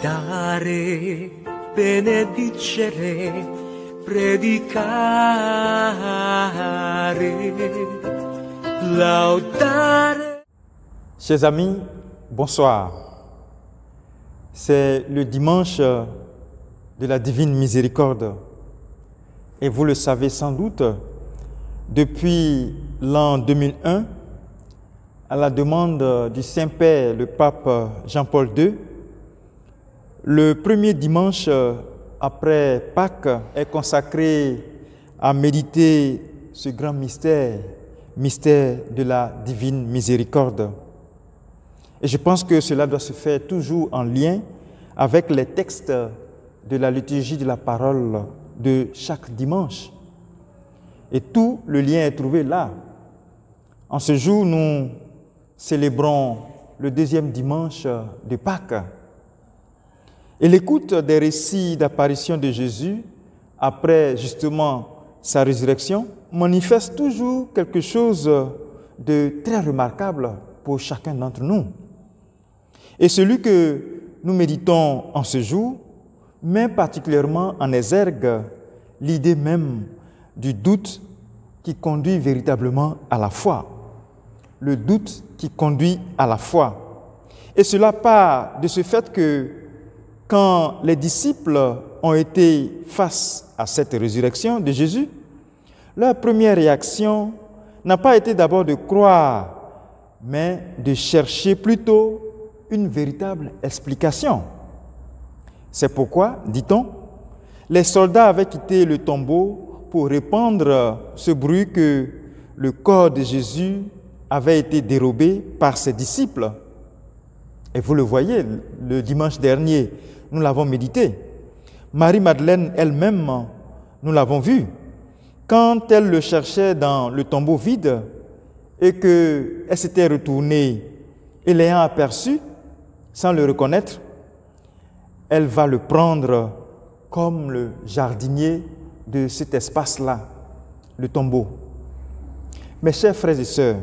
lodare, benedicere, predicare, laudare. Chers amis, bonsoir. C'est le dimanche de la Divine Miséricorde. Et vous le savez sans doute, depuis l'an 2001, à la demande du Saint-Père, le pape Jean-Paul II, le premier dimanche après Pâques est consacré à méditer ce grand mystère, mystère de la Divine Miséricorde. Et je pense que cela doit se faire toujours en lien avec les textes de la liturgie de la parole de chaque dimanche. Et tout le lien est trouvé là. En ce jour, nous célébrons le deuxième dimanche de Pâques. Et l'écoute des récits d'apparition de Jésus, après justement sa résurrection, manifeste toujours quelque chose de très remarquable pour chacun d'entre nous. Et celui que nous méditons en ce jour met particulièrement en exergue l'idée même du doute qui conduit véritablement à la foi. Le doute qui conduit à la foi. Et cela part de ce fait que quand les disciples ont été face à cette résurrection de Jésus, leur première réaction n'a pas été d'abord de croire, mais de chercher plutôt une véritable explication. C'est pourquoi, dit-on, les soldats avaient quitté le tombeau pour répandre ce bruit que le corps de Jésus avait été dérobé par ses disciples. Et vous le voyez, le dimanche dernier, nous l'avons médité. Marie-Madeleine elle-même, nous l'avons vue. Quand elle le cherchait dans le tombeau vide et qu'elle s'était retournée et l'ayant aperçu, sans le reconnaître, elle va le prendre comme le jardinier de cet espace-là, le tombeau. Mes chers frères et sœurs,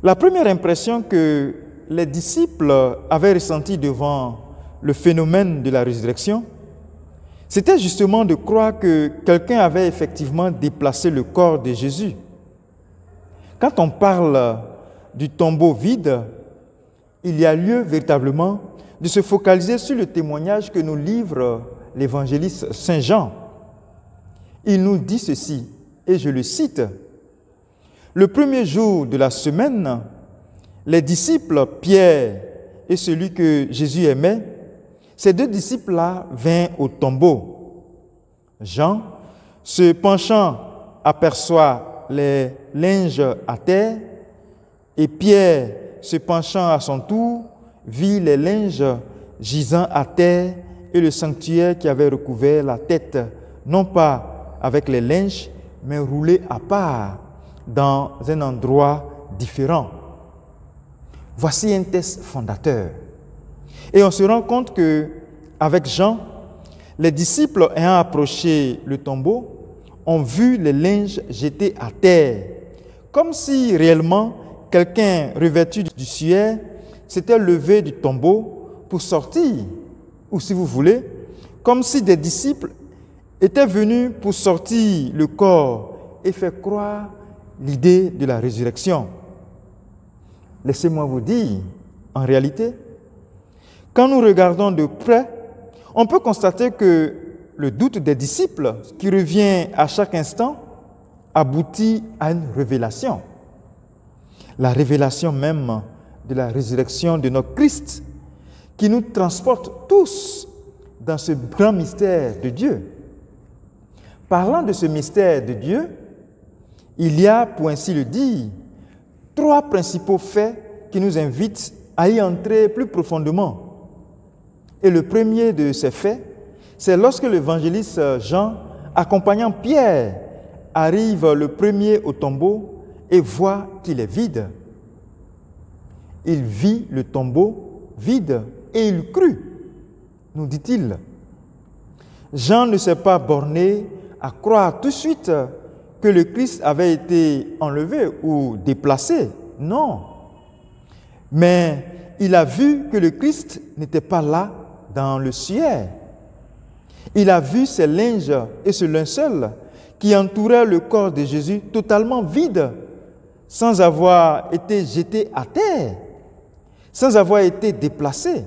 la première impression que les disciples avaient ressentie devant le phénomène de la résurrection, c'était justement de croire que quelqu'un avait effectivement déplacé le corps de Jésus. Quand on parle du tombeau vide, il y a lieu véritablement de se focaliser sur le témoignage que nous livre l'évangéliste Saint Jean. Il nous dit ceci, et je le cite. Le premier jour de la semaine, les disciples, Pierre et celui que Jésus aimait, ces deux disciples-là vinrent au tombeau. Jean, se penchant, aperçoit les linges à terre, et Pierre, se penchant à son tour, vit les linges gisant à terre et le sanctuaire qui avait recouvert la tête, non pas avec les linges, mais roulé à part, dans un endroit différent. Voici un texte fondateur. Et on se rend compte qu'avec Jean, les disciples ayant approché le tombeau ont vu les linges jetés à terre, comme si réellement quelqu'un revêtu du suaire s'était levé du tombeau pour sortir, ou si vous voulez, comme si des disciples étaient venus pour sortir le corps et faire croire l'idée de la résurrection. Laissez-moi vous dire, en réalité, quand nous regardons de près, on peut constater que le doute des disciples, qui revient à chaque instant, aboutit à une révélation. La révélation même de la résurrection de notre Christ, qui nous transporte tous dans ce grand mystère de Dieu. Parlant de ce mystère de Dieu, il y a, pour ainsi le dire, trois principaux faits qui nous invitent à y entrer plus profondément. Et le premier de ces faits, c'est lorsque l'évangéliste Jean, accompagnant Pierre, arrive le premier au tombeau et voit qu'il est vide. Il vit le tombeau vide et il crut, nous dit-il. Jean ne s'est pas borné à croire tout de suite que le Christ avait été enlevé ou déplacé. Non. Mais il a vu que le Christ n'était pas là dans le suaire. Il a vu ces linges et ce linceul qui entouraient le corps de Jésus totalement vide, sans avoir été jeté à terre, sans avoir été déplacés.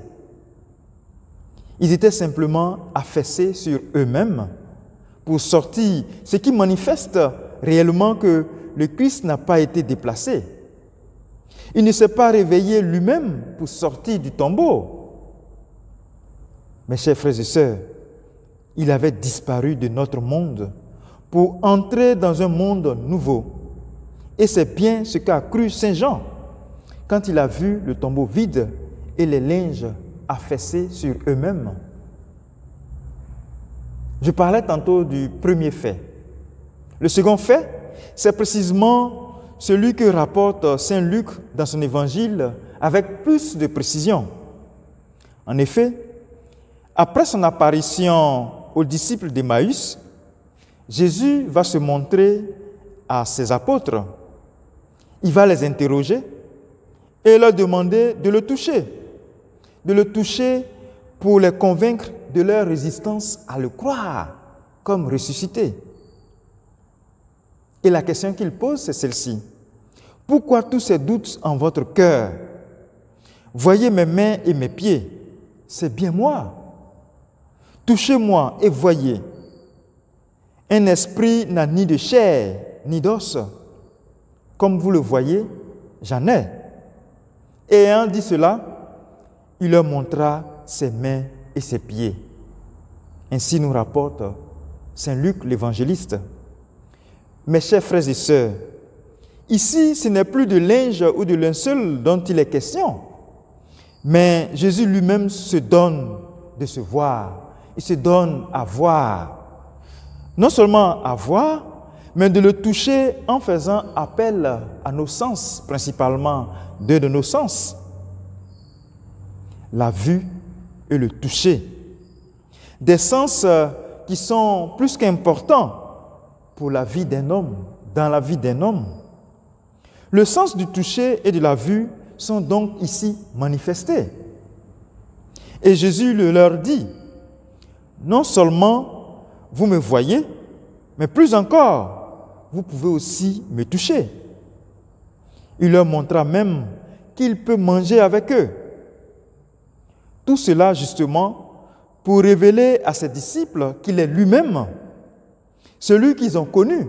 Ils étaient simplement affaissés sur eux-mêmes pour sortir, ce qui manifeste réellement que le Christ n'a pas été déplacé. Il ne s'est pas réveillé lui-même pour sortir du tombeau. Mes chers frères et sœurs, il avait disparu de notre monde pour entrer dans un monde nouveau. Et c'est bien ce qu'a cru Saint Jean quand il a vu le tombeau vide et les linges affaissés sur eux-mêmes. Je parlais tantôt du premier fait. Le second fait, c'est précisément celui que rapporte Saint Luc dans son évangile avec plus de précision. En effet, après son apparition aux disciples d'Emmaüs, Jésus va se montrer à ses apôtres. Il va les interroger et leur demander de le toucher pour les convaincre de leur résistance à le croire comme ressuscité. Et la question qu'il pose, c'est celle-ci. Pourquoi tous ces doutes en votre cœur? Voyez mes mains et mes pieds, c'est bien moi. Touchez-moi et voyez. Un esprit n'a ni de chair, ni d'os. Comme vous le voyez, j'en ai. Et ayant dit cela, il leur montra ses mains et ses pieds. Ainsi nous rapporte Saint Luc l'évangéliste. Mes chers frères et sœurs, ici ce n'est plus de linge ou de linceul dont il est question, mais Jésus lui-même se donne de se voir, il se donne à voir. Non seulement à voir, mais de le toucher en faisant appel à nos sens, principalement deux de nos sens, la vue et le toucher. Des sens qui sont plus qu'importants pour la vie d'un homme, dans la vie d'un homme. Le sens du toucher et de la vue sont donc ici manifestés. Et Jésus leur dit, non seulement vous me voyez, mais plus encore, vous pouvez aussi me toucher. Il leur montra même qu'il peut manger avec eux. Tout cela justement pour révéler à ses disciples qu'il est lui-même, celui qu'ils ont connu,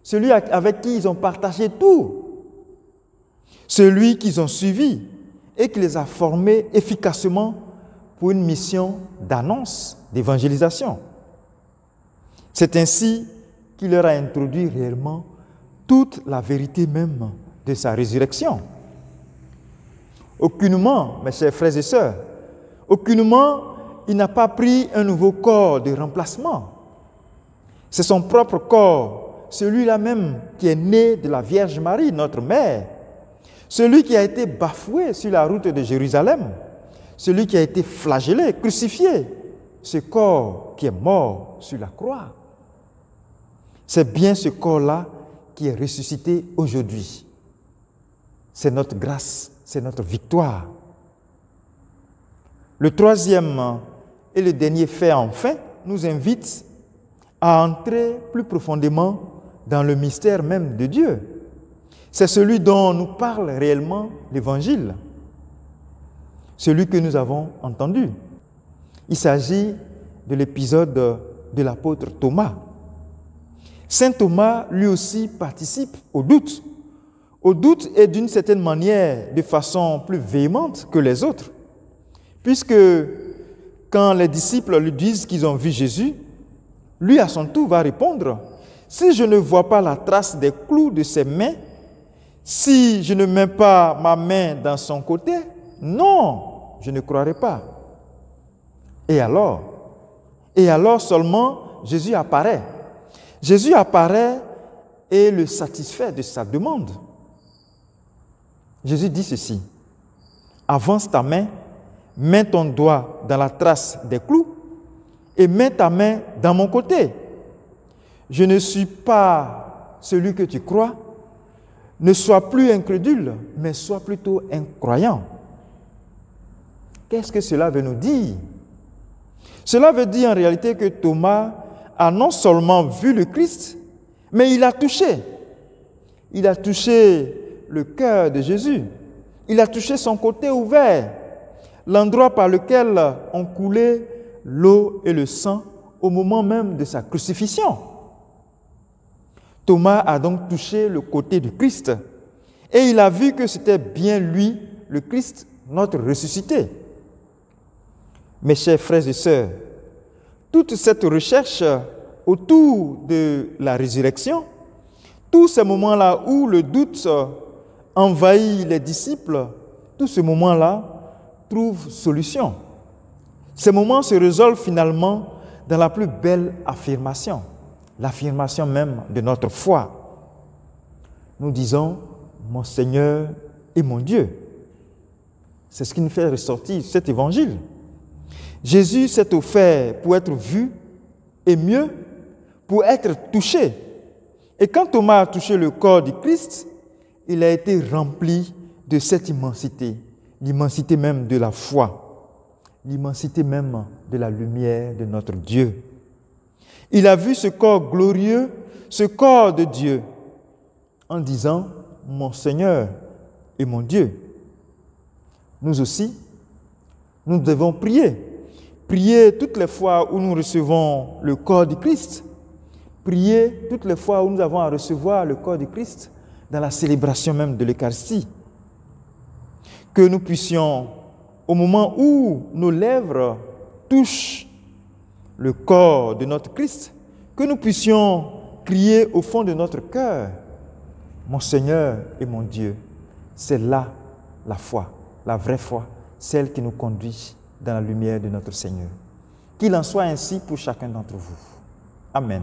celui avec qui ils ont partagé tout, celui qu'ils ont suivi et qui les a formés efficacement pour une mission d'annonce, d'évangélisation. C'est ainsi qu'il leur a introduit réellement toute la vérité même de sa résurrection. Aucunement, mes chers frères et sœurs, aucunement, il n'a pas pris un nouveau corps de remplacement. C'est son propre corps, celui-là même qui est né de la Vierge Marie, notre mère, celui qui a été bafoué sur la route de Jérusalem, celui qui a été flagellé, crucifié, ce corps qui est mort sur la croix. C'est bien ce corps-là qui est ressuscité aujourd'hui. C'est notre grâce, c'est notre victoire. Le troisième et le dernier fait, enfin, nous invite à entrer plus profondément dans le mystère même de Dieu. C'est celui dont nous parle réellement l'Évangile, celui que nous avons entendu. Il s'agit de l'épisode de l'apôtre Thomas. Saint Thomas, lui aussi, participe au doute. Au doute et d'une certaine manière, de façon plus véhémente que les autres. Puisque quand les disciples lui disent qu'ils ont vu Jésus, lui à son tour va répondre, « Si je ne vois pas la trace des clous de ses mains, si je ne mets pas ma main dans son côté, non, je ne croirai pas. » Et alors seulement Jésus apparaît. Jésus apparaît et le satisfait de sa demande. Jésus dit ceci, « Avance ta main, mets ton doigt dans la trace des clous et mets ta main dans mon côté. Je ne suis pas celui que tu crois. Ne sois plus incrédule, mais sois plutôt incroyant. » Qu'est-ce que cela veut nous dire? Cela veut dire en réalité que Thomas a non seulement vu le Christ, mais il a touché. Il a touché le cœur de Jésus. Il a touché son côté ouvert, l'endroit par lequel ont coulé l'eau et le sang au moment même de sa crucifixion. Thomas a donc touché le côté du Christ et il a vu que c'était bien lui, le Christ, notre ressuscité. Mes chers frères et sœurs, toute cette recherche autour de la résurrection, tous ces moments-là où le doute envahit les disciples, tous ces moments-là trouvent solution. Ces moments se résolvent finalement dans la plus belle affirmation, l'affirmation même de notre foi. Nous disons, mon Seigneur et mon Dieu. C'est ce qui nous fait ressortir cet évangile. Jésus s'est offert pour être vu et mieux, pour être touché. Et quand Thomas a touché le corps du Christ, il a été rempli de cette immensité, l'immensité même de la foi, l'immensité même de la lumière de notre Dieu. Il a vu ce corps glorieux, ce corps de Dieu, en disant, mon Seigneur et mon Dieu. Nous aussi, nous devons prier. Prier toutes les fois où nous recevons le corps du Christ. Prier toutes les fois où nous avons à recevoir le corps du Christ dans la célébration même de l'Eucharistie. Que nous puissions, au moment où nos lèvres touchent le corps de notre Christ, que nous puissions crier au fond de notre cœur, mon Seigneur et mon Dieu. C'est là la foi, la vraie foi, celle qui nous conduit dans la lumière de notre Seigneur. Qu'il en soit ainsi pour chacun d'entre vous. Amen.